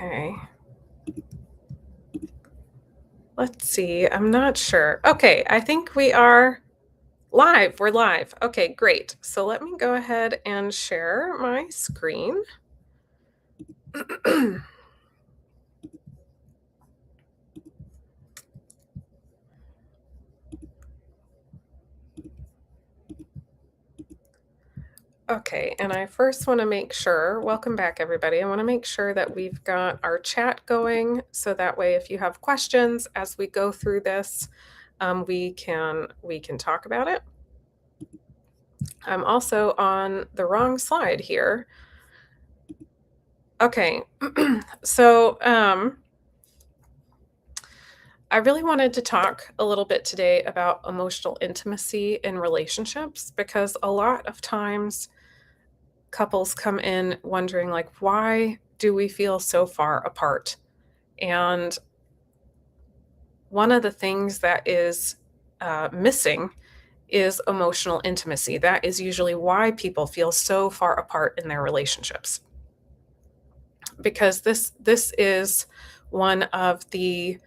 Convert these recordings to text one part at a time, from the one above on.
Okay. Let's see. I'm not sure. Okay, I think we are live. We're live. Okay, great. So let me go ahead and share my screen. Okay, and I first want to make sure, welcome back everybody. I want to make sure that we've got our chat going so that way if you have questions as we go through this, we can talk about it. I'm also on the wrong slide here. Okay. So I really wanted to talk a little bit today about emotional intimacy in relationships because a lot of times couples come in wondering, like, why do we feel so far apart? And one of the things that is missing is emotional intimacy. That is usually why people feel so far apart in their relationships because this is one of the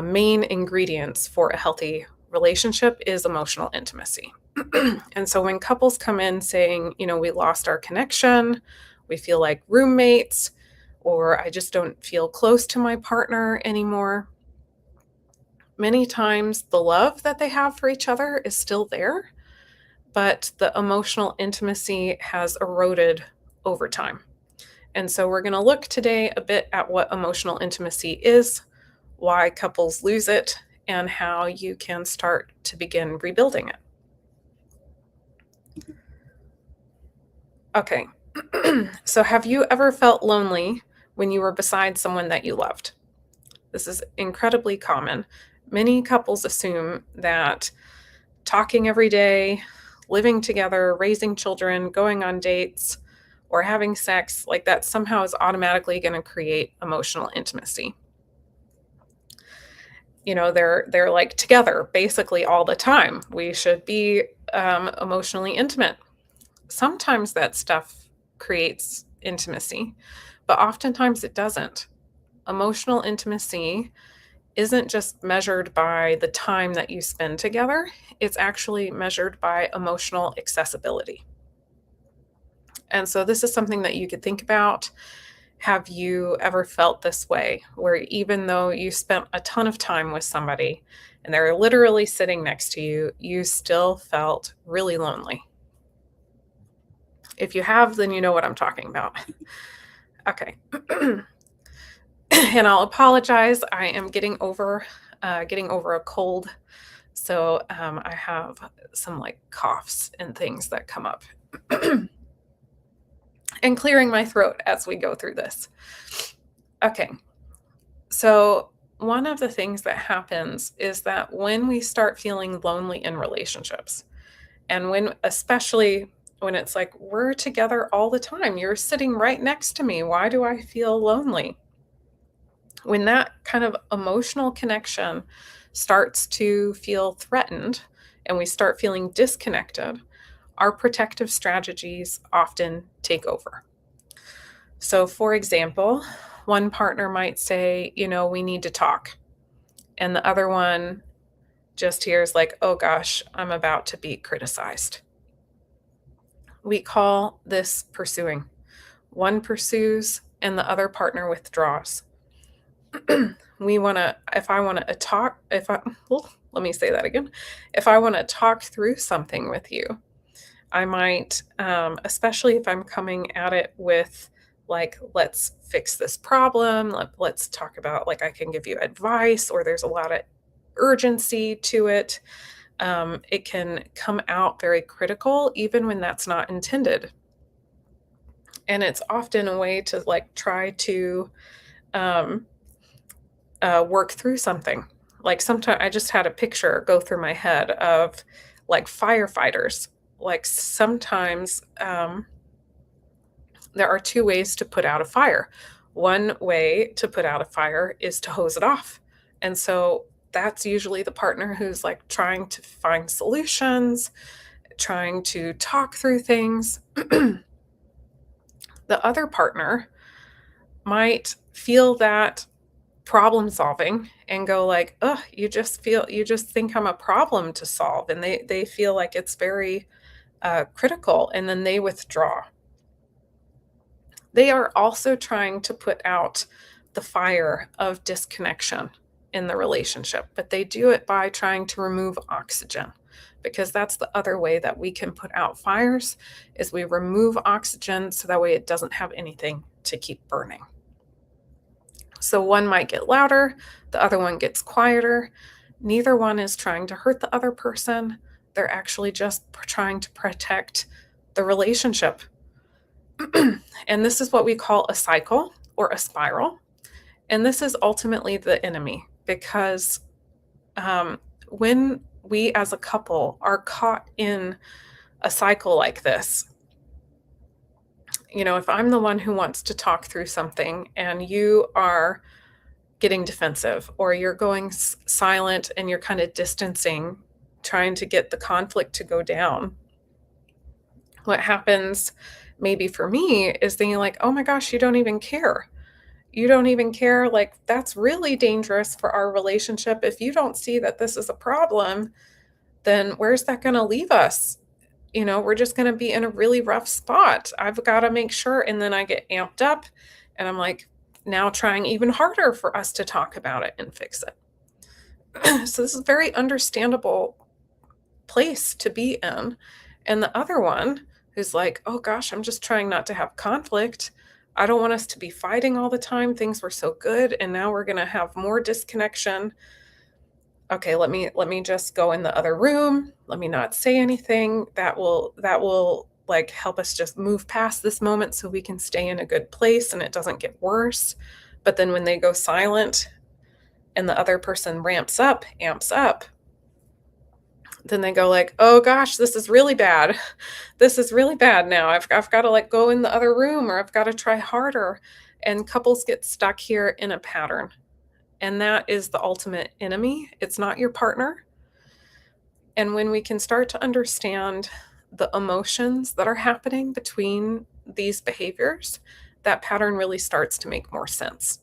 main ingredients for a healthy relationship is emotional intimacy. And so when couples come in saying, we lost our connection, we feel like roommates, or I just don't feel close to my partner anymore, many times the love that they have for each other is still there, but the emotional intimacy has eroded over time. And so we're going to look today a bit at what emotional intimacy is, why couples lose it, and how you can start to begin rebuilding it. Okay. So have you ever felt lonely when you were beside someone that you loved? This is incredibly common. Many couples assume that talking every day, living together, raising children, going on dates, or having sex, like that somehow is automatically going to create emotional intimacy. They're like together basically all the time. We should be emotionally intimate. Sometimes that stuff creates intimacy, but oftentimes it doesn't. Emotional intimacy isn't just measured by the time that you spend together, it's actually measured by emotional accessibility. And so this is something that you could think about. Have you ever felt this way, where even though you spent a ton of time with somebody and they're literally sitting next to you, you still felt really lonely? If you have, then you know what I'm talking about. Okay. And I'll apologize. I am getting over a cold, so I have some like coughs and things that come up, and clearing my throat as we go through this. Okay. So one of the things that happens is that when we start feeling lonely in relationships, and especially when it's like, we're together all the time, you're sitting right next to me, why do I feel lonely? When that kind of emotional connection starts to feel threatened and we start feeling disconnected, our protective strategies often take over. So, for example, one partner might say, we need to talk. And the other one just hears, like, oh gosh, I'm about to be criticized. We call this pursuing. One pursues and the other partner withdraws. If I want to talk, let me say that again. If I want to talk through something with you, I might, especially if I'm coming at it with, like, let's fix this problem. Let's talk about, like, I can give you advice, or there's a lot of urgency to it. It can come out very critical, even when that's not intended. And it's often a way to, like, try to um, work through something. Like, sometimes I just had a picture go through my head of, like, firefighters. Like, sometimes there are two ways to put out a fire. One way to put out a fire is to hose it off. And so that's usually the partner who's, like, trying to find solutions, trying to talk through things. The other partner might feel that problem solving and go like, "Ugh, you just think I'm a problem to solve," and they feel like it's very, critical, and then they withdraw. They are also trying to put out the fire of disconnection in the relationship, but they do it by trying to remove oxygen, because that's the other way that we can put out fires is we remove oxygen so that way it doesn't have anything to keep burning. So one might get louder, the other one gets quieter. Neither one is trying to hurt the other person. They're actually just trying to protect the relationship. And this is what we call a cycle or a spiral. And this is ultimately the enemy because when we as a couple are caught in a cycle like this, if I'm the one who wants to talk through something and you are getting defensive or you're going silent and you're kind of distancing, trying to get the conflict to go down, what happens maybe for me is thinking like, oh my gosh, you don't even care. You don't even care. Like, that's really dangerous for our relationship. If you don't see that this is a problem, then where's that going to leave us? We're just going to be in a really rough spot. I've got to make sure. And then I get amped up and I'm like, now trying even harder for us to talk about it and fix it. So this is a very understandable place to be in. And the other one who's like, oh gosh, I'm just trying not to have conflict. I don't want us to be fighting all the time. Things were so good and now we're going to have more disconnection. Okay, let me just go in the other room. Let me not say anything. That will like help us just move past this moment so we can stay in a good place and it doesn't get worse. But then when they go silent and the other person amps up, then they go like, "Oh gosh, this is really bad. This is really bad now. I've got to like go in the other room or I've got to try harder." And couples get stuck here in a pattern. And that is the ultimate enemy. It's not your partner. And when we can start to understand the emotions that are happening between these behaviors, that pattern really starts to make more sense.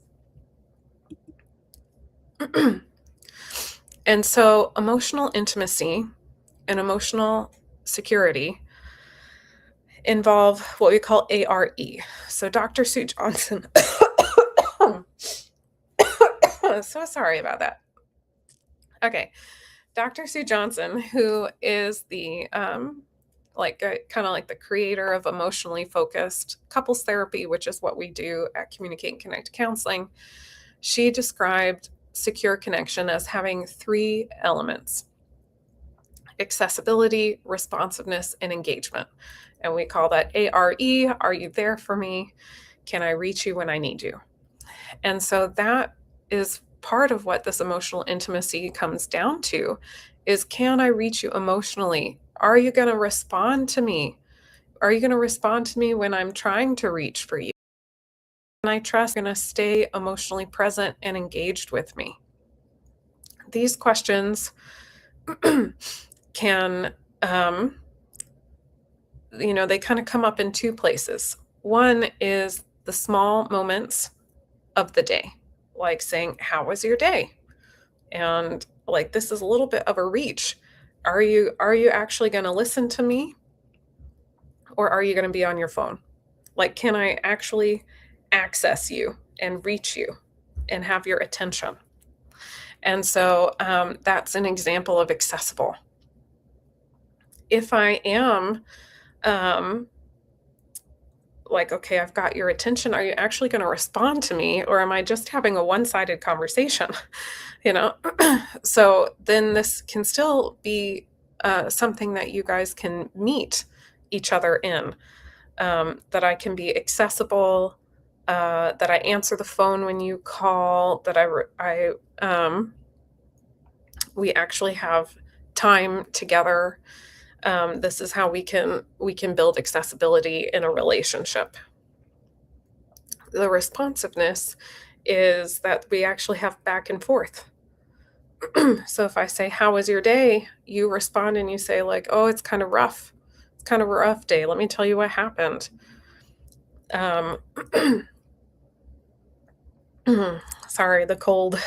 And so emotional intimacy and emotional security involve what we call ARE. So Dr. Sue Johnson, so sorry about that. Okay. Dr. Sue Johnson, who is the kind of like the creator of emotionally focused couples therapy, which is what we do at Communicate and Connect Counseling, she described secure connection as having 3 elements: accessibility, responsiveness, and engagement. And we call that ARE. Are you there for me? Can I reach you when I need you? And so that is part of what this emotional intimacy comes down to is, can I reach you emotionally? Are you going to respond to me? Are you going to respond to me when I'm trying to reach for you? And I trust you're going to stay emotionally present and engaged with me. These questions can, they kind of come up in 2 places. One is the small moments of the day, like saying, how was your day? And like, this is a little bit of a reach. Are you actually going to listen to me? Or are you going to be on your phone? Like, can I actually access you and reach you and have your attention? And so that's an example of accessible. If I am like, okay, I've got your attention, are you actually going to respond to me? Or am I just having a one-sided conversation? So then this can still be something that you guys can meet each other in, that I can be accessible, that I answer the phone when you call, that we actually have time together. This is how we can build accessibility in a relationship. The responsiveness is that we actually have back and forth. So if I say, how was your day? You respond and you say like, oh, it's kind of rough. It's kind of a rough day. Let me tell you what happened. Sorry, the cold.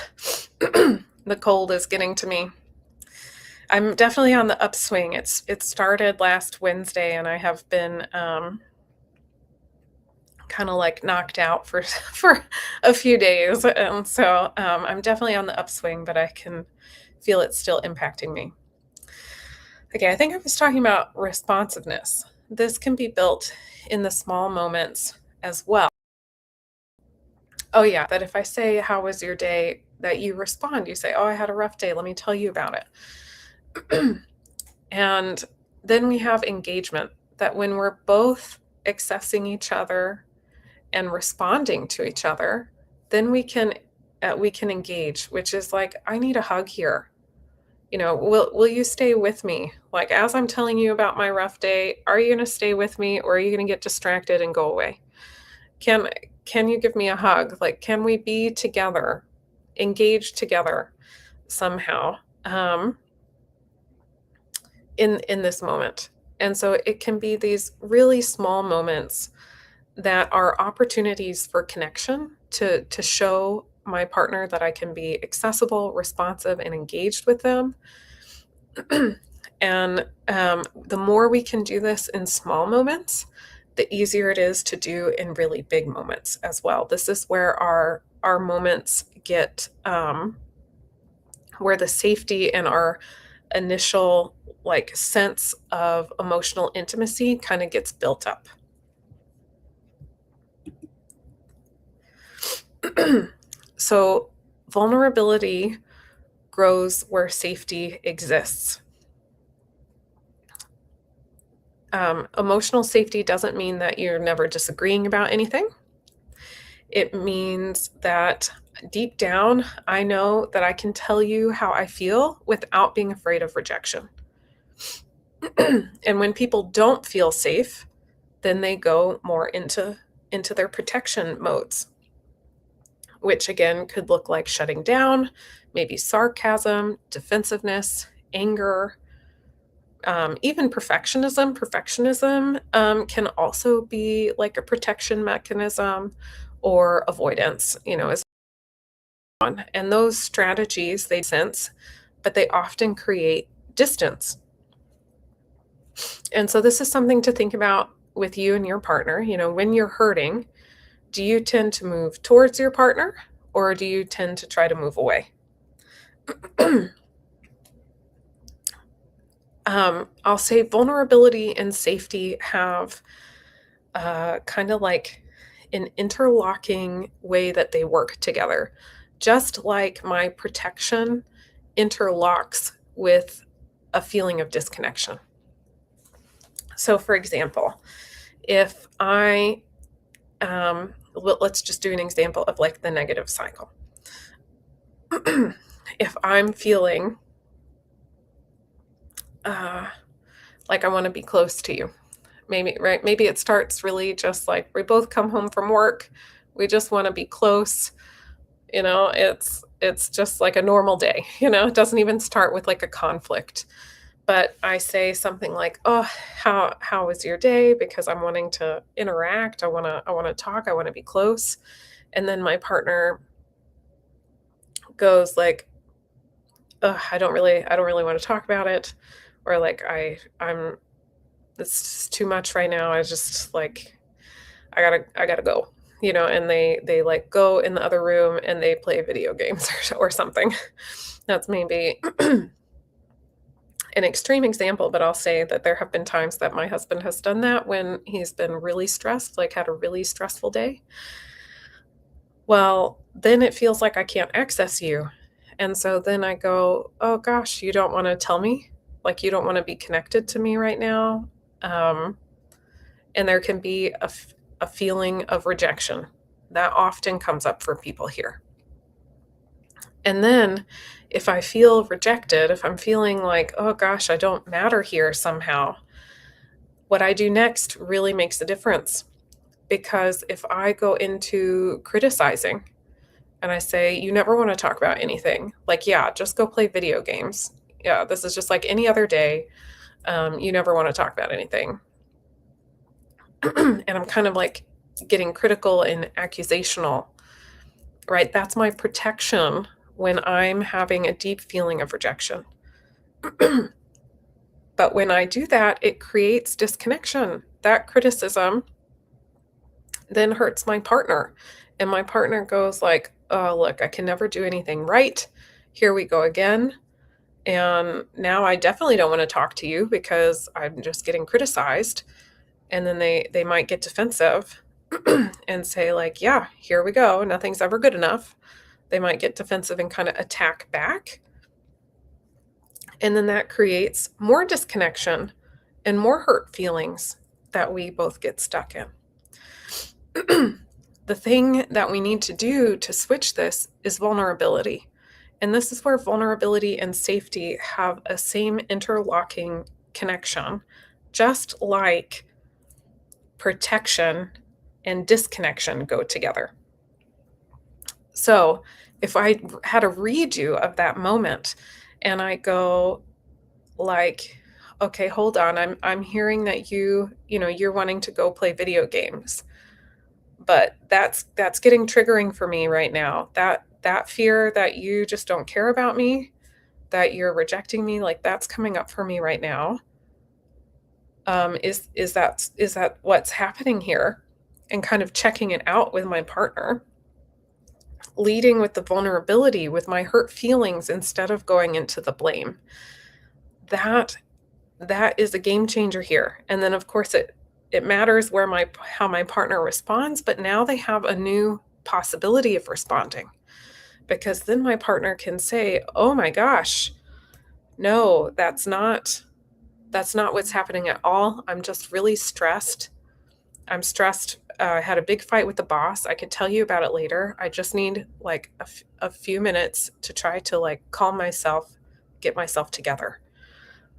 The cold is getting to me. I'm definitely on the upswing. It started last Wednesday, and I have been kind of like knocked out for for a few days, and so I'm definitely on the upswing, but I can feel it still impacting me. Okay, I think I was talking about responsiveness. This can be built in the small moments as well. Oh yeah, that if I say, "How was your day?" that you respond. You say, "Oh, I had a rough day. Let me tell you about it." And then we have engagement, that when we're both accessing each other and responding to each other, then we can engage, which is like, I need a hug here. Will you stay with me? Like, as I'm telling you about my rough day, are you going to stay with me, or are you going to get distracted and go away? Can can you give me a hug? Like, can we be together, engage together somehow? In this moment. And so it can be these really small moments that are opportunities for connection, to show my partner that I can be accessible, responsive, and engaged with them. And the more we can do this in small moments, the easier it is to do in really big moments as well. This is where our moments get, where the safety and our initial like sense of emotional intimacy kind of gets built up. So vulnerability grows where safety exists. Emotional safety doesn't mean that you're never disagreeing about anything. It means that deep down, I know that I can tell you how I feel without being afraid of rejection. And when people don't feel safe, then they go more into their protection modes, which again could look like shutting down, maybe sarcasm, defensiveness, anger, even perfectionism. Perfectionism can also be like a protection mechanism, or avoidance, is one. And those strategies, they sense, but they often create distance. And so this is something to think about with you and your partner. When you're hurting, do you tend to move towards your partner, or do you tend to try to move away? I'll say vulnerability and safety have kind of like an interlocking way that they work together, just like my protection interlocks with a feeling of disconnection. So, for example, if let's just do an example of like the negative cycle. If I'm feeling like I want to be close to you, maybe, right? Maybe it starts really just like we both come home from work, we just want to be close. It's just like a normal day. It doesn't even start with like a conflict. But I say something like, "Oh, how was your day?" Because I'm wanting to interact. I want to talk. I want to be close. And then my partner goes like, "Ugh, I don't really want to talk about it," or like, I'm it's too much right now. I just like I gotta go. And they like go in the other room and they play video games or something. That's maybe an extreme example, but I'll say that there have been times that my husband has done that when he's been really stressed, like had a really stressful day. Well, then it feels like I can't access you. And so then I go, "Oh gosh, you don't want to tell me? Like you don't want to be connected to me right now?" Um, and there can be a feeling of rejection that often comes up for people here. And then if I feel rejected, if I'm feeling like, "Oh gosh, I don't matter here somehow," what I do next really makes a difference. Because if I go into criticizing and I say, "You never want to talk about anything," like, yeah, just go play video games. Yeah, this is just like any other day. You never want to talk about anything. And I'm kind of like getting critical and accusational. right? That's my protection when I'm having a deep feeling of rejection. But when I do that, it creates disconnection. That criticism then hurts my partner. And my partner goes like, "Oh, look, I can never do anything right. Here we go again. And now I definitely don't want to talk to you because I'm just getting criticized." And then they might get defensive and say like, "Yeah, here we go. Nothing's ever good enough." They might get defensive and kind of attack back. And then that creates more disconnection and more hurt feelings that we both get stuck in. The thing that we need to do to switch this is vulnerability. And this is where vulnerability and safety have a same interlocking connection, just like protection and disconnection go together. So if I had a redo of that moment and I go like, okay, hold on, I'm hearing that you're wanting to go play video games, but that's getting triggering for me right now. That fear that you just don't care about me, that you're rejecting me, like that's coming up for me right now. Is that what's happening here? And kind of checking it out with my partner, leading with the vulnerability, with my hurt feelings instead of going into the blame. That is a game changer here. And then of course it matters how my partner responds, but now they have a new possibility of responding, because then my partner can say, "Oh my gosh, no, that's not what's happening at all. I'm just really stressed. I'm stressed. I had a big fight with the boss. I could tell you about it later. I just need like a few minutes to try to like calm myself, get myself together."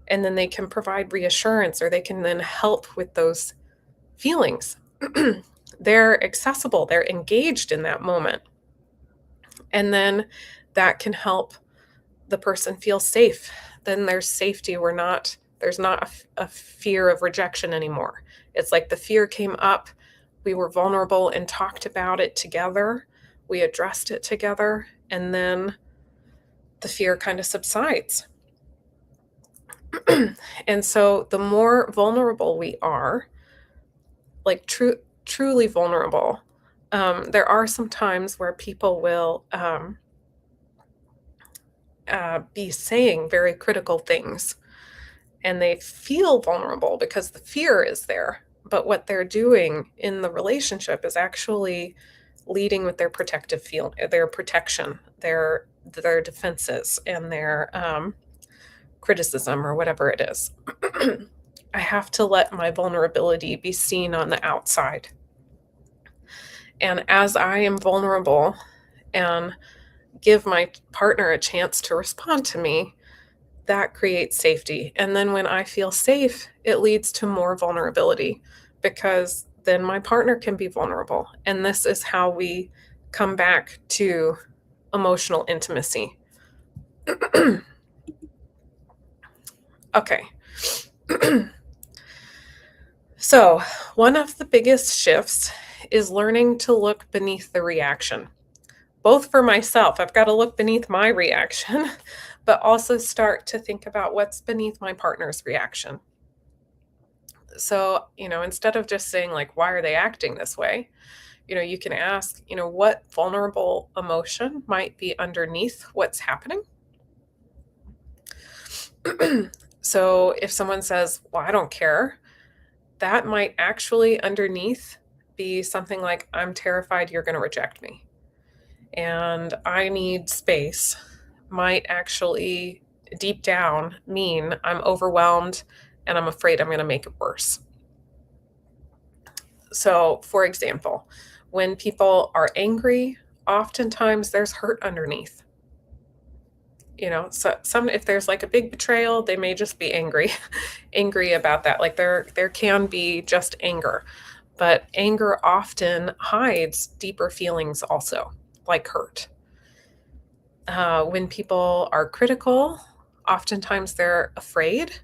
And then they can provide reassurance, or they can then help with those feelings. They're accessible, they're engaged in that moment. And then that can help the person feel safe. Then there's safety. There's not a fear of rejection anymore. It's like the fear came up, we were vulnerable and talked about it together, we addressed it together, and then the fear kind of subsides. And so the more vulnerable we are, like truly vulnerable, there are some times where people will be saying very critical things, and they feel vulnerable because the fear is there. But what they're doing in the relationship is actually leading with their their protection, their defenses, and their criticism, or whatever it is. I have to let my vulnerability be seen on the outside. And as I am vulnerable and give my partner a chance to respond to me, that creates safety. And then when I feel safe, it leads to more vulnerability, because then my partner can be vulnerable. And this is how we come back to emotional intimacy. Okay. So, one of the biggest shifts is learning to look beneath the reaction, both for myself. I've got to look beneath my reaction, but also start to think about what's beneath my partner's reaction. So, instead of just saying, like, why are they acting this way? You can ask, what vulnerable emotion might be underneath what's happening? So, if someone says, well, I don't care, that might actually underneath be something like, I'm terrified you're going to reject me, and I need space, might actually deep down mean I'm overwhelmed and I'm afraid I'm going to make it worse. So, for example, when people are angry, oftentimes there's hurt underneath. So if there's like a big betrayal, they may just be angry, angry about that. Like there can be just anger, but anger often hides deeper feelings also, like hurt. When people are critical, oftentimes they're afraid.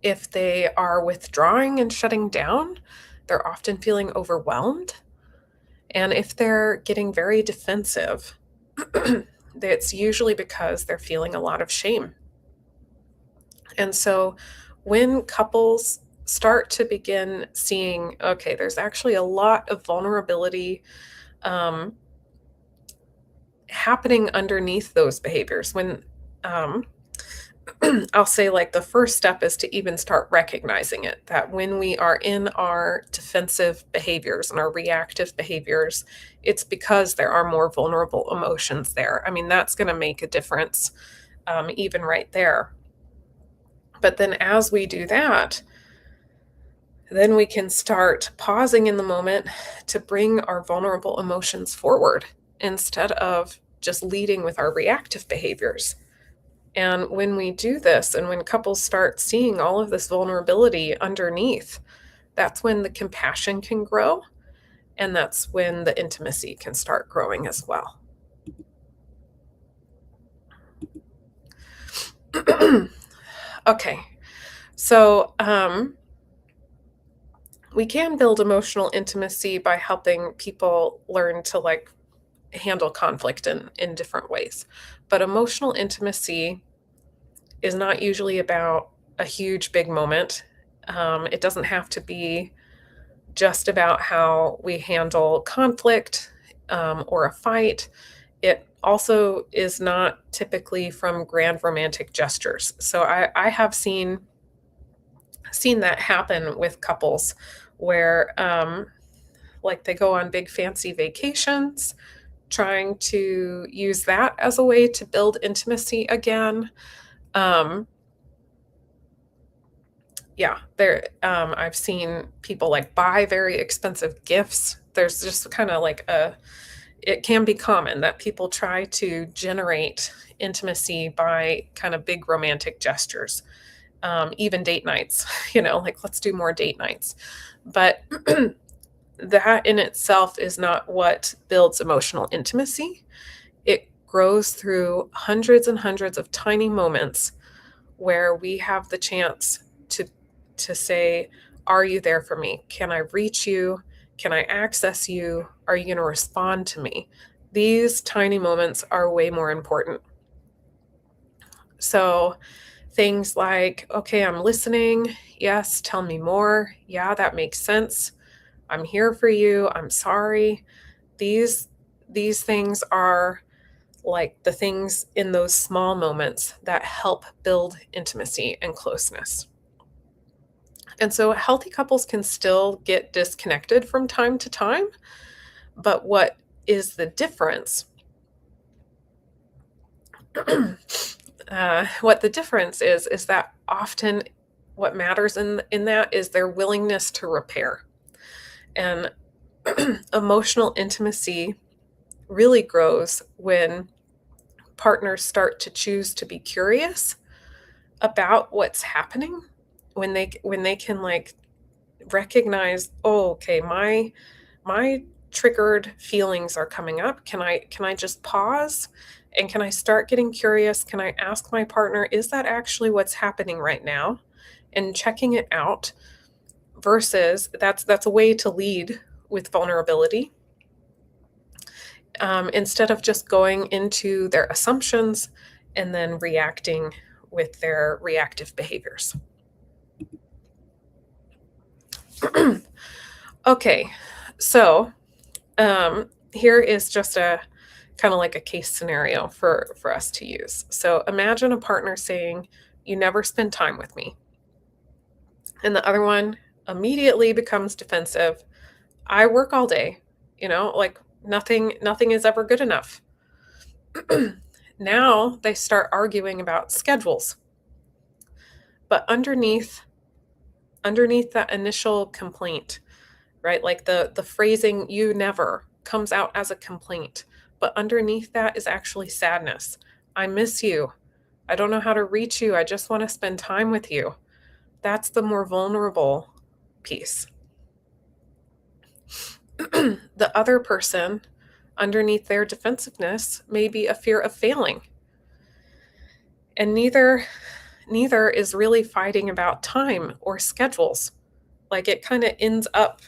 If they are withdrawing and shutting down, they're often feeling overwhelmed. And if they're getting very defensive, it's usually because they're feeling a lot of shame. And so when couples start to begin seeing, okay, there's actually a lot of vulnerability um, happening underneath those behaviors, when um, I'll say, like, the first step is to even start recognizing it, that when we are in our defensive behaviors and our reactive behaviors, it's because there are more vulnerable emotions there. I mean, that's going to make a difference, even right there. But then as we do that, then we can start pausing in the moment to bring our vulnerable emotions forward instead of just leading with our reactive behaviors. And when we do this, and when couples start seeing all of this vulnerability underneath, that's when the compassion can grow. And that's when the intimacy can start growing as well. Okay. So, we can build emotional intimacy by helping people learn to, like, handle conflict in different ways. But emotional intimacy is not usually about a huge, big moment. It doesn't have to be just about how we handle conflict, or a fight. It also is not typically from grand romantic gestures. So I have seen that happen with couples where, like, they go on big fancy vacations, trying to use that as a way to build intimacy again. Um, yeah, I've seen people, like, buy very expensive gifts. There's just kind of like it can be common that people try to generate intimacy by kind of big romantic gestures, even date nights, like, let's do more date nights. But that in itself is not what builds emotional intimacy. It grows through hundreds and hundreds of tiny moments where we have the chance to say, are you there for me? Can I reach you? Can I access you? Are you going to respond to me? These tiny moments are way more important. So things like, okay, I'm listening. Yes, tell me more. Yeah, that makes sense. I'm here for you. I'm sorry. These these things are, like, the things in those small moments that help build intimacy and closeness. And so healthy couples can still get disconnected from time to time, but is the difference? What the difference is that often what matters in that is their willingness to repair. And emotional intimacy really grows when partners start to choose to be curious about what's happening, when they can, like, recognize, oh, okay, my triggered feelings are coming up. Can I just pause, and can I start getting curious? Can I ask my partner, is that actually what's happening right now, and checking it out, versus that's a way to lead with vulnerability, instead of just going into their assumptions and then reacting with their reactive behaviors. Okay, so here is just a kind of like a case scenario for us to use. So imagine a partner saying, "You never spend time with me," and the other one immediately becomes defensive. "I work all day, like, nothing is ever good enough." Now they start arguing about schedules, but underneath that initial complaint, right? Like, the phrasing "you never" comes out as a complaint, but underneath that is actually sadness. "I miss you. I don't know how to reach you. I just want to spend time with you." That's the more vulnerable piece. The other person, underneath their defensiveness, may be a fear of failing. And neither is really fighting about time or schedules. Like, it kind of ends up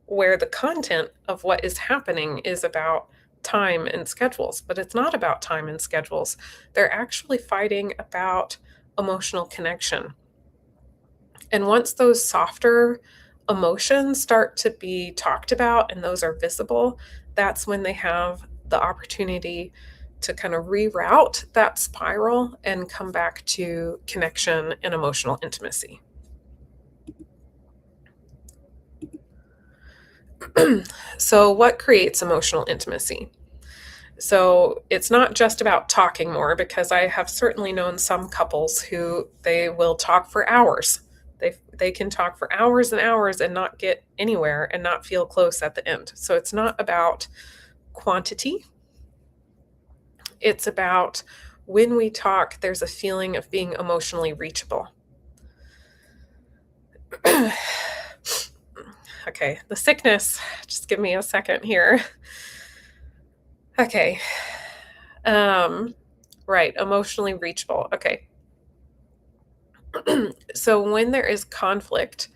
where the content of what is happening is about time and schedules, but it's not about time and schedules. They're actually fighting about emotional connection. And once those softer emotions start to be talked about and those are visible, that's when they have the opportunity to kind of reroute that spiral and come back to connection and emotional intimacy. So, what creates emotional intimacy? So, it's not just about talking more, because I have certainly known some couples who they will talk for hours. They can talk for hours and hours and not get anywhere and not feel close at the end. So, it's not about quantity. It's about when we talk, there's a feeling of being emotionally reachable. Okay, the sickness, just give me a second here. Okay. Um, right, emotionally reachable. Okay. So when there is conflict,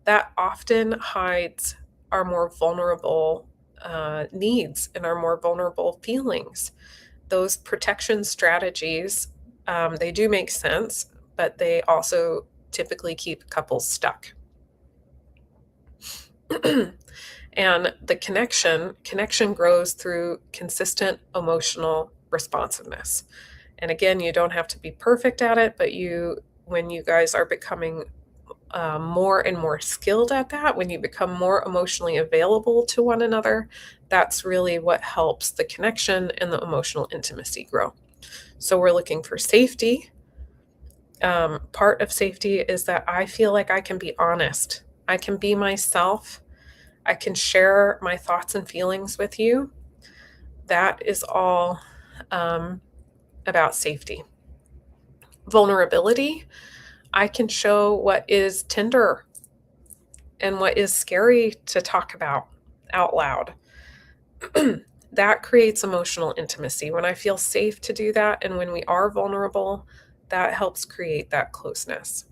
that often hides our more vulnerable needs and our more vulnerable feelings. Those protection strategies, they do make sense, but they also typically keep couples stuck. And the connection grows through consistent emotional responsiveness. And again, you don't have to be perfect at it, but when you guys are becoming more and more skilled at that, when you become more emotionally available to one another, that's really what helps the connection and the emotional intimacy grow. So we're looking for safety. Part of safety is that I feel like I can be honest. I can be myself. I can share my thoughts and feelings with you. That is all about safety. Vulnerability. I can show what is tender and what is scary to talk about out loud. That creates emotional intimacy. When I feel safe to do that and when we are vulnerable, that helps create that closeness.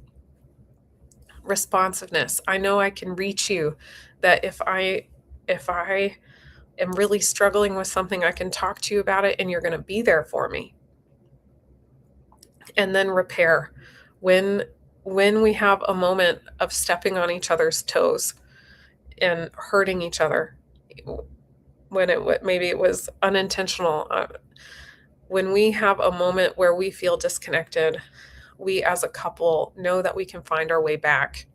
Responsiveness. I know I can reach you, that if I am really struggling with something, I can talk to you about it and you're going to be there for me. And then repair. When we have a moment of stepping on each other's toes and hurting each other, when maybe it was unintentional, when we have a moment where we feel disconnected, we as a couple know that we can find our way back,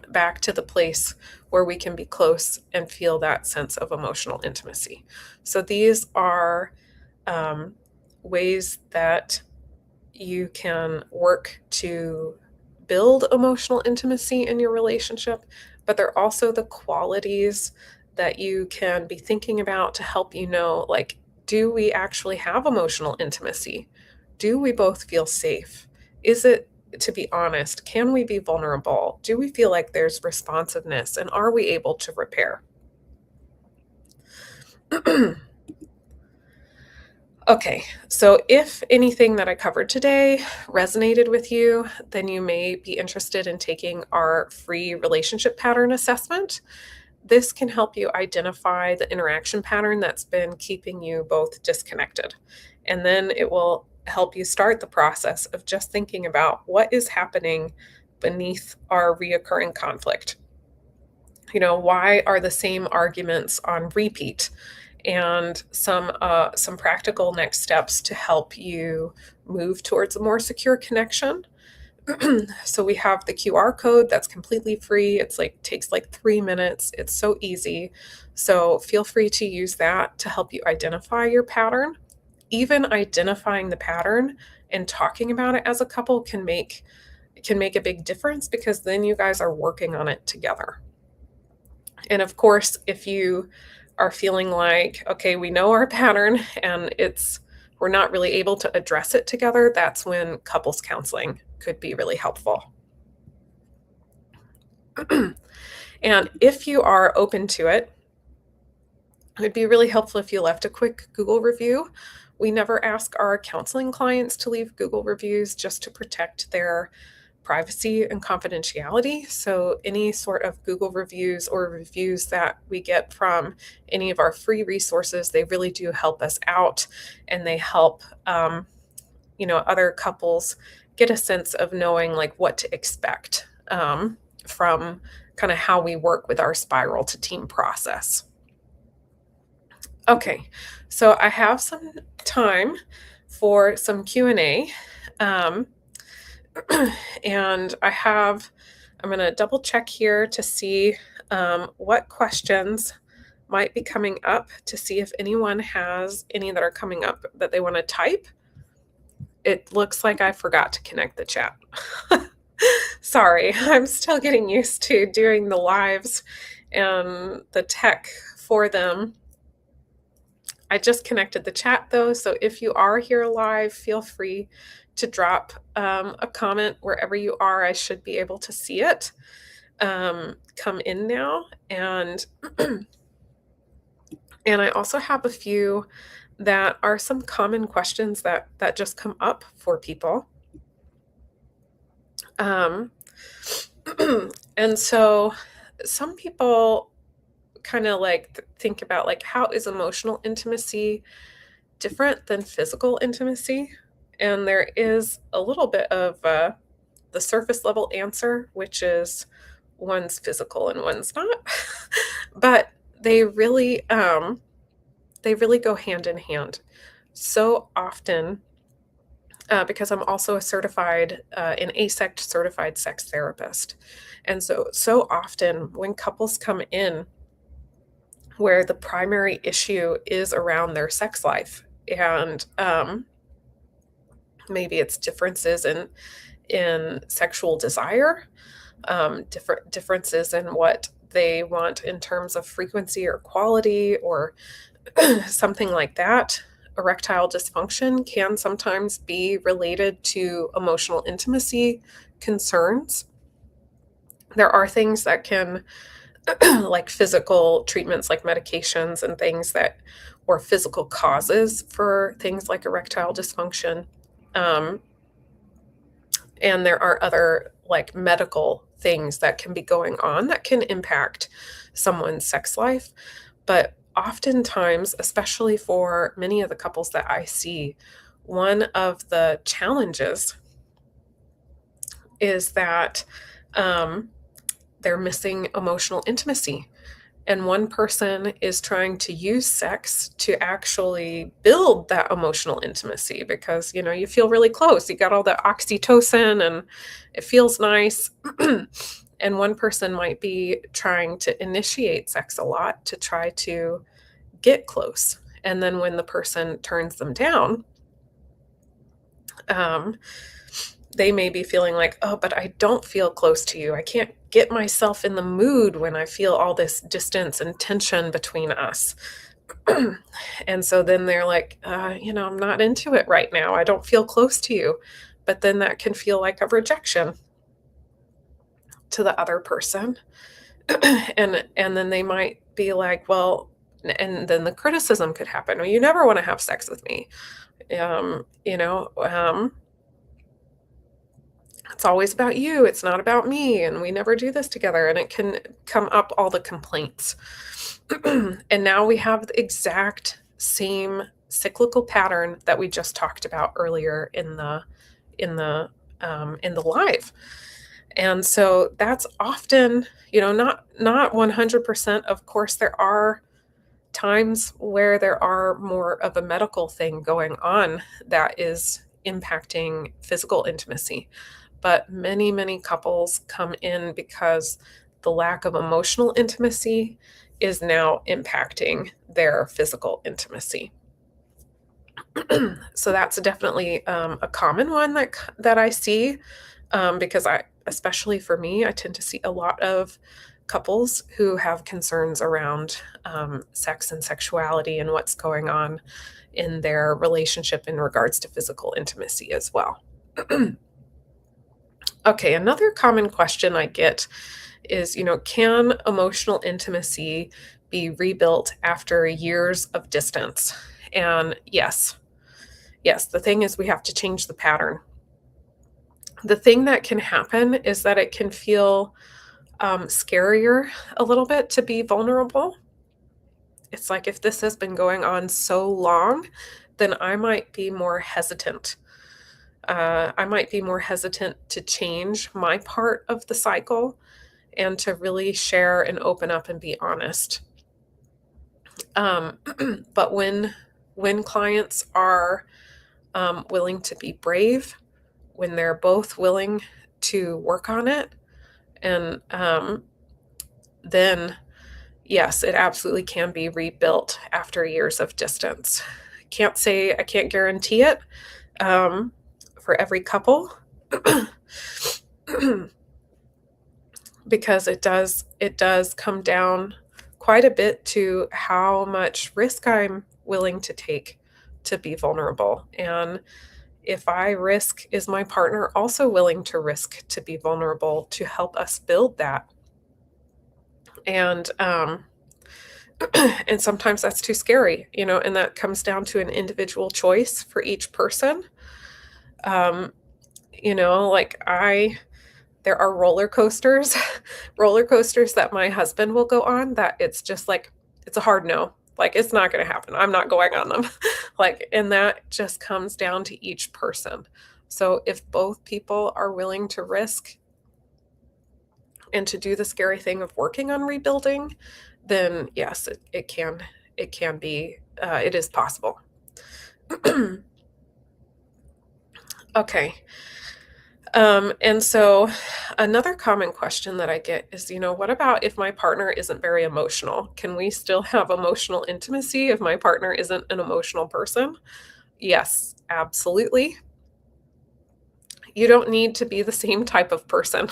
back to the place where we can be close and feel that sense of emotional intimacy. So these are ways that you can work to build emotional intimacy in your relationship, but they're also the qualities that you can be thinking about to help you know, like, do we actually have emotional intimacy? Do we both feel safe? Is it, to be honest, can we be vulnerable? Do we feel like there's responsiveness? And are we able to repair? Okay, so if anything that I covered today resonated with you, then you may be interested in taking our free relationship pattern assessment. This can help you identify the interaction pattern that's been keeping you both disconnected. And then it will help you start the process of just thinking about what is happening beneath our reoccurring conflict. Why are the same arguments on repeat? And some practical next steps to help you move towards a more secure connection. So we have the QR code that's completely free. It's like takes like 3 minutes. It's so easy. So feel free to use that to help you identify your pattern. Even identifying the pattern and talking about it as a couple can make a big difference, because then you guys are working on it together. And of course, if you are feeling like, okay, we know our pattern and we're not really able to address it together, that's when couples counseling could be really helpful. And if you are open to it, it'd be really helpful if you left a quick Google review. We never ask our counseling clients to leave Google reviews, just to protect their privacy and confidentiality. So, any sort of Google reviews or reviews that we get from any of our free resources, they really do help us out, and they help, other couples get a sense of knowing like what to expect from kind of how we work with our spiral to team process. Okay, so I have some time for some Q&A. Um, and I'm going to double check here to see what questions might be coming up to see if anyone has any that are coming up that they want to type. It looks like I forgot to connect the chat. Sorry, I'm still getting used to doing the lives and the tech for them. I just connected the chat though, so if you are here live, feel free to drop a comment wherever you are. I should be able to see it come in now. And and I also have a few that are some common questions that just come up for people. And so some people kind of like think about like, how is emotional intimacy different than physical intimacy? And there is a little bit of the surface level answer, which is one's physical and one's not. But they really go hand in hand. So often, because I'm also a certified, an ASECT certified sex therapist. And so often when couples come in where the primary issue is around their sex life, and maybe it's differences in sexual desire, differences in what they want in terms of frequency or quality or something like that. Erectile dysfunction can sometimes be related to emotional intimacy concerns. There are things that can, like physical treatments, like medications and things that, or physical causes for things like erectile dysfunction. And there are other like medical things that can be going on that can impact someone's sex life. But oftentimes, especially for many of the couples that I see, one of the challenges is that they're missing emotional intimacy. And one person is trying to use sex to actually build that emotional intimacy because, you feel really close. You got all the oxytocin and it feels nice. And one person might be trying to initiate sex a lot to try to get close. And then when the person turns them down, they may be feeling like, oh, but I don't feel close to you. I can't get myself in the mood when I feel all this distance and tension between us. And so then they're like, I'm not into it right now. I don't feel close to you. But then that can feel like a rejection to the other person. and then they might be like, well, and then the criticism could happen. Well, you never want to have sex with me. It's always about you. It's not about me. And we never do this together. And it can come up all the complaints. And now we have the exact same cyclical pattern that we just talked about earlier in the live. And so that's often, not 100%. Of course, there are times where there are more of a medical thing going on that is impacting physical intimacy. But many, many couples come in because the lack of emotional intimacy is now impacting their physical intimacy. So that's definitely a common one that I see, because especially for me, I tend to see a lot of couples who have concerns around sex and sexuality and what's going on in their relationship in regards to physical intimacy as well. Okay, another common question I get is, can emotional intimacy be rebuilt after years of distance? And yes, the thing is we have to change the pattern. The thing that can happen is that it can feel scarier a little bit to be vulnerable. It's like if this has been going on so long, then I might be more hesitant. I might be more hesitant to change my part of the cycle and to really share and open up and be honest. Um, but when clients are willing to be brave, when they're both willing to work on it, and then yes, it absolutely can be rebuilt after years of distance. I can't guarantee it um, for every couple because it does come down quite a bit to how much risk I'm willing to take to be vulnerable. And if I risk, is my partner also willing to risk to be vulnerable to help us build that? And and sometimes that's too scary, and that comes down to an individual choice for each person. Um, like there are roller coasters, roller coasters that my husband will go on that it's just like, it's a hard no. Like, it's not going to happen. I'm not going on them. Like, and that just comes down to each person. So if both people are willing to risk and to do the scary thing of working on rebuilding, then yes, it can be, it is possible. Okay. And so another common question that I get is, what about if my partner isn't very emotional? Can we still have emotional intimacy if my partner isn't an emotional person? Yes, absolutely. You don't need to be the same type of person.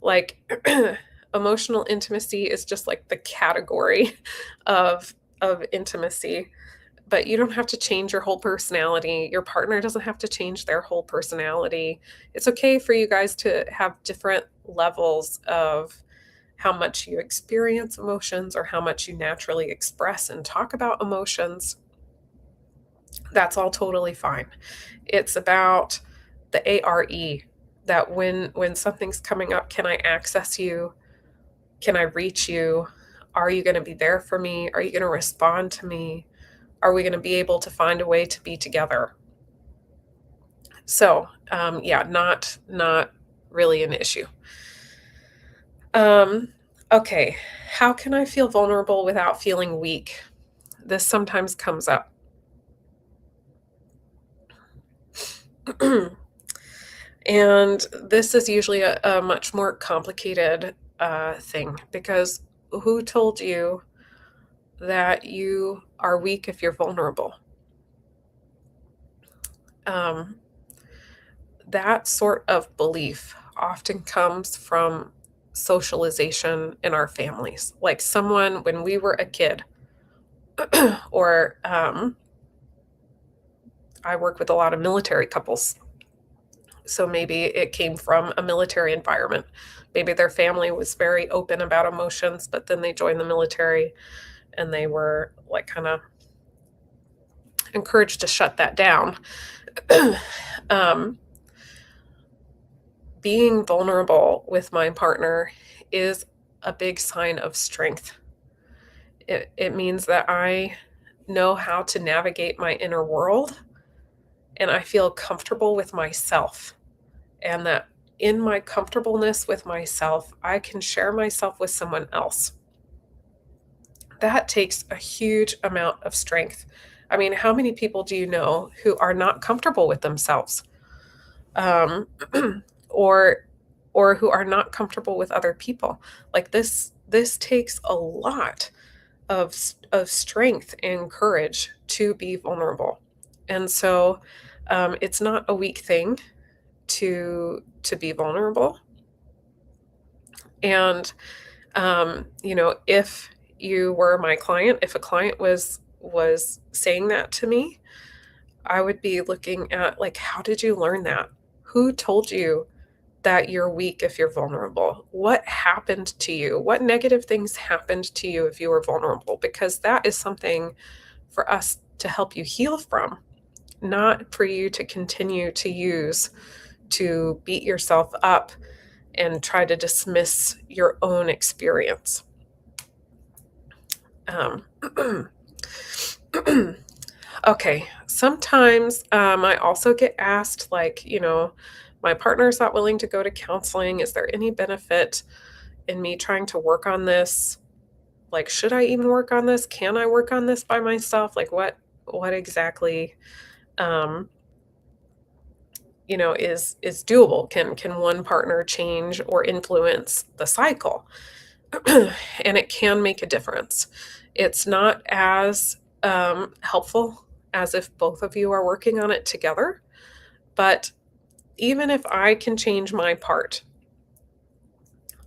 Like, emotional intimacy is just like the category of intimacy, but you don't have to change your whole personality. Your partner doesn't have to change their whole personality. It's okay for you guys to have different levels of how much you experience emotions or how much you naturally express and talk about emotions. That's all totally fine. It's about the ARE, that when something's coming up, can I access you? Can I reach you? Are you going to be there for me? Are you going to respond to me? Are we going to be able to find a way to be together? So, yeah, not really an issue. Okay, how can I feel vulnerable without feeling weak? This sometimes comes up. And this is usually a much more complicated thing, because who told you that you are weak if you're vulnerable? Um, that sort of belief often comes from socialization in our families. Like someone, when we were a kid, or I work with a lot of military couples. So maybe it came from a military environment. Maybe their family was very open about emotions, but then they joined the military and they were like kind of encouraged to shut that down. um, Being vulnerable with my partner is a big sign of strength. It means that I know how to navigate my inner world and I feel comfortable with myself. And that in my comfortableness with myself, I can share myself with someone else. That takes a huge amount of strength. I mean, how many people do you know who are not comfortable with themselves? Um, or who are not comfortable with other people. Like this takes a lot of strength and courage to be vulnerable. And so it's not a weak thing to be vulnerable. And if you were my client, if a client was saying that to me, I would be looking at, like, how did you learn that? Who told you that you're weak if you're vulnerable? What happened to you? What negative things happened to you if you were vulnerable? Because that is something for us to help you heal from, not for you to continue to use to beat yourself up and try to dismiss your own experience. Um, okay, sometimes I also get asked, like, my partner's not willing to go to counseling. Is there any benefit in me trying to work on this? Like, should I even work on this? Can I work on this by myself? Like, what exactly um, is doable? Can one partner change or influence the cycle? And it can make a difference. It's not as helpful as if both of you are working on it together, but even if I can change my part,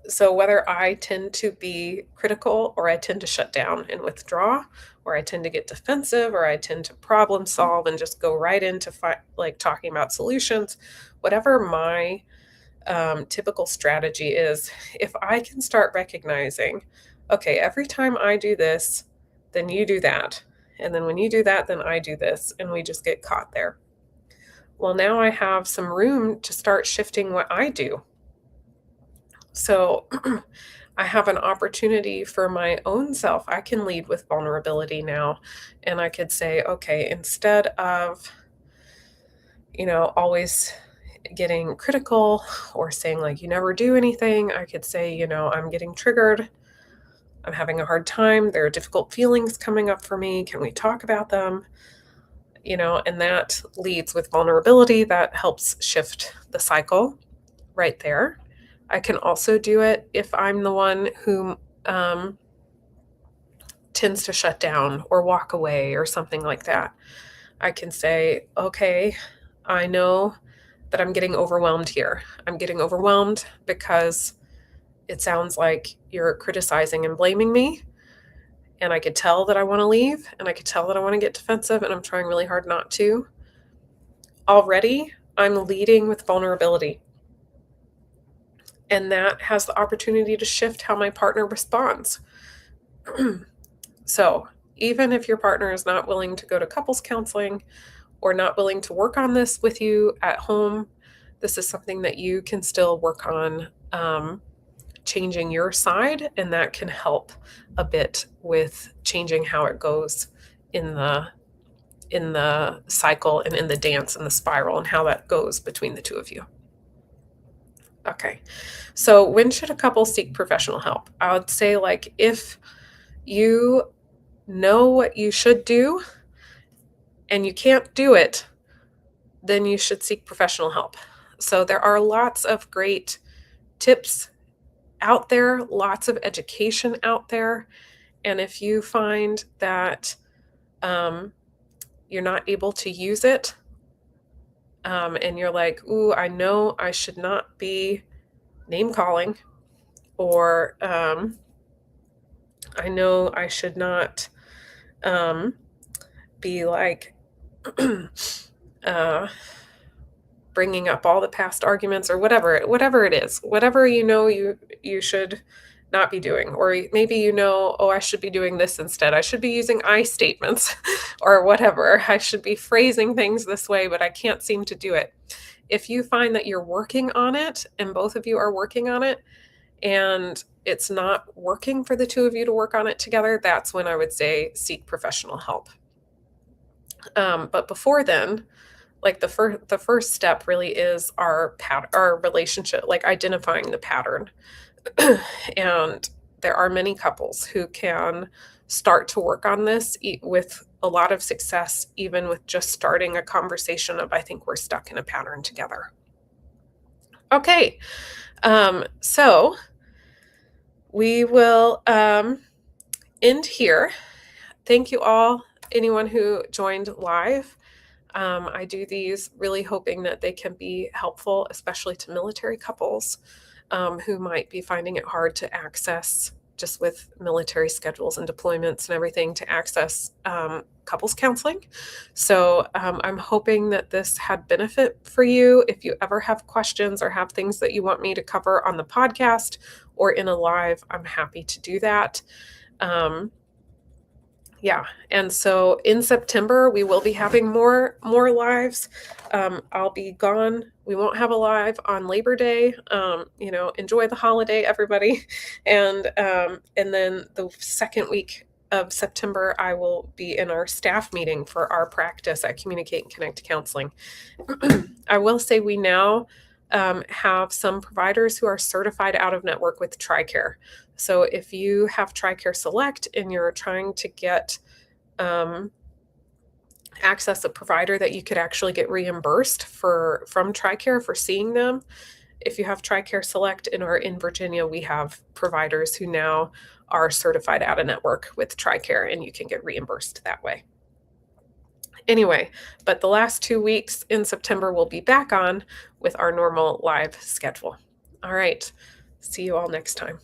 so whether I tend to be critical or I tend to shut down and withdraw, or I tend to get defensive, or I tend to problem solve and just go right into like talking about solutions, whatever my typical strategy is, if I can start recognizing, okay, every time I do this, then you do that. And then when you do that, then I do this. And we just get caught there. Well, now I have some room to start shifting what I do. So I have an opportunity for my own self. I can lead with vulnerability now. And I could say, okay, instead of, always getting critical or saying, like, you never do anything, I could say, I'm getting triggered. I'm having a hard time. There are difficult feelings coming up for me. Can we talk about them? And that leads with vulnerability. That helps shift the cycle right there. I can also do it if I'm the one who tends to shut down or walk away or something like that. I can say, okay, I know that I'm getting overwhelmed here. I'm getting overwhelmed because it sounds like you're criticizing and blaming me. And I could tell that I want to leave, and I could tell that I want to get defensive, and I'm trying really hard not to. Already, I'm leading with vulnerability. And that has the opportunity to shift how my partner responds. So, even if your partner is not willing to go to couples counseling or not willing to work on this with you at home, this is something that you can still work on changing your side, and that can help a bit with changing how it goes in the cycle and in the dance and the spiral and how that goes between the two of you. Okay. So when should a couple seek professional help? I would say, like, if you know what you should do and you can't do it, then you should seek professional help. So there are lots of great tips out there, lots of education out there. And if you find that you're not able to use it, and you're like, ooh, I know I should not be name calling, or I know I should not be like bringing up all the past arguments, or whatever it is, whatever you should not be doing. Or maybe, oh, I should be doing this instead. I should be using I statements or whatever. I should be phrasing things this way, but I can't seem to do it. If you find that you're working on it and both of you are working on it and it's not working for the two of you to work on it together, that's when I would say seek professional help. But before then, like the first step really is our relationship, like identifying the pattern. And there are many couples who can start to work on this with a lot of success, even with just starting a conversation of, I think we're stuck in a pattern together. Okay. So we will end here. Thank you all, anyone who joined live. I do these really hoping that they can be helpful, especially to military couples who might be finding it hard to access, just with military schedules and deployments and everything, to access couples counseling. So I'm hoping that this had benefit for you. If you ever have questions or have things that you want me to cover on the podcast or in a live, I'm happy to do that. Yeah, and so in September, we will be having more lives. I'll be gone. We won't have a live on Labor Day. Enjoy the holiday, everybody. And then the second week of September, I will be in our staff meeting for our practice at Communicate and Connect Counseling. I will say we now have some providers who are certified out of network with TRICARE. So if you have TRICARE Select and you're trying to get um, access a provider that you could actually get reimbursed from TRICARE for seeing them, if you have TRICARE Select and are in Virginia, we have providers who now are certified out of network with TRICARE, and you can get reimbursed that way. Anyway, but the last 2 weeks in September we'll be back on with our normal live schedule. All right. See you all next time.